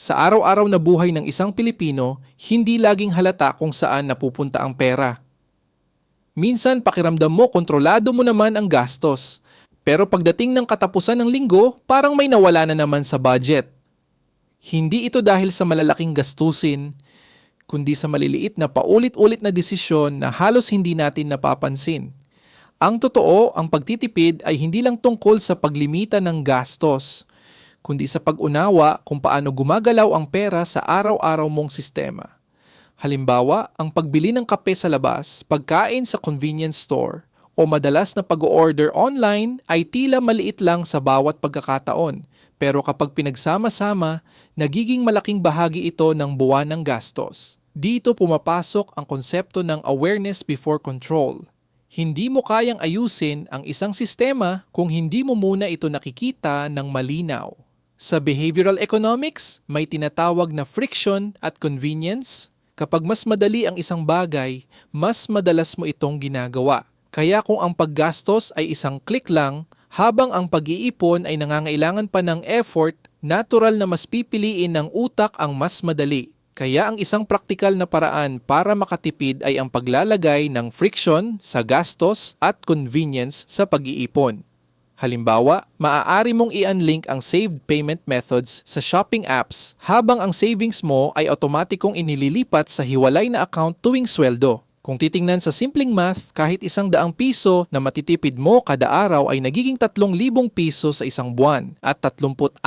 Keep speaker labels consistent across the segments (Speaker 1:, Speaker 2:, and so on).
Speaker 1: Sa araw-araw na buhay ng isang Pilipino, hindi laging halata kung saan napupunta ang pera. Minsan pakiramdam mo kontrolado mo naman ang gastos. Pero pagdating ng katapusan ng linggo, parang may nawala na naman sa budget. Hindi ito dahil sa malalaking gastusin, kundi sa maliliit na paulit-ulit na desisyon na halos hindi natin napapansin. Ang totoo, ang pagtitipid ay hindi lang tungkol sa paglimita ng gastos, kundi sa pag-unawa kung paano gumagalaw ang pera sa araw-araw mong sistema. Halimbawa, ang pagbili ng kape sa labas, pagkain sa convenience store, o madalas na pag-order online ay tila maliit lang sa bawat pagkakataon. Pero kapag pinagsama-sama, nagiging malaking bahagi ito ng buwan ng gastos. Dito pumapasok ang konsepto ng awareness before control. Hindi mo kayang ayusin ang isang sistema kung hindi mo muna ito nakikita ng malinaw. Sa behavioral economics, may tinatawag na friction at convenience. Kapag mas madali ang isang bagay, mas madalas mo itong ginagawa. Kaya kung ang paggastos ay isang click lang, habang ang pag-iipon ay nangangailangan pa ng effort, natural na mas pipiliin ng utak ang mas madali. Kaya ang isang praktikal na paraan para makatipid ay ang paglalagay ng friction sa gastos at convenience sa pag-iipon. Halimbawa, maaari mong i-unlink ang saved payment methods sa shopping apps habang ang savings mo ay otomatikong inililipat sa hiwalay na account tuwing sweldo. Kung titingnan sa simpleng math, kahit 100 piso na matitipid mo kada araw ay nagiging 3,000 piso sa isang buwan at 36,000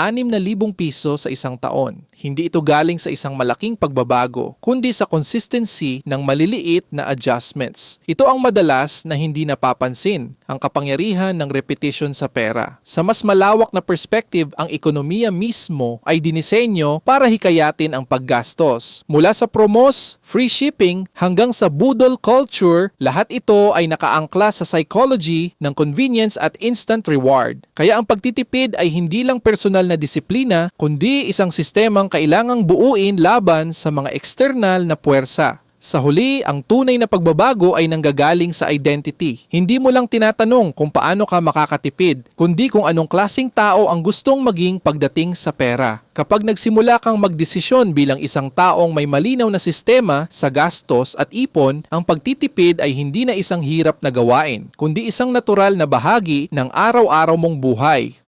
Speaker 1: piso sa isang taon. Hindi ito galing sa isang malaking pagbabago, kundi sa consistency ng maliliit na adjustments. Ito ang madalas na hindi napapansin, ang kapangyarihan ng repetition sa pera. Sa mas malawak na perspective, ang ekonomiya mismo ay dinisenyo para hikayatin ang paggastos. Mula sa promos, free shipping, hanggang sa budol culture, lahat ito ay nakaangkla sa psychology ng convenience at instant reward. Kaya ang pagtitipid ay hindi lang personal na disiplina, kundi isang sistemang kailangang buuin laban sa mga external na puwersa. Sa huli, ang tunay na pagbabago ay nanggagaling sa identity. Hindi mo lang tinatanong kung paano ka makakatipid, kundi kung anong klaseng tao ang gustong maging pagdating sa pera. Kapag nagsimula kang magdesisyon bilang isang taong may malinaw na sistema sa gastos at ipon, ang pagtitipid ay hindi na isang hirap na gawain, kundi isang natural na bahagi ng araw-araw mong buhay.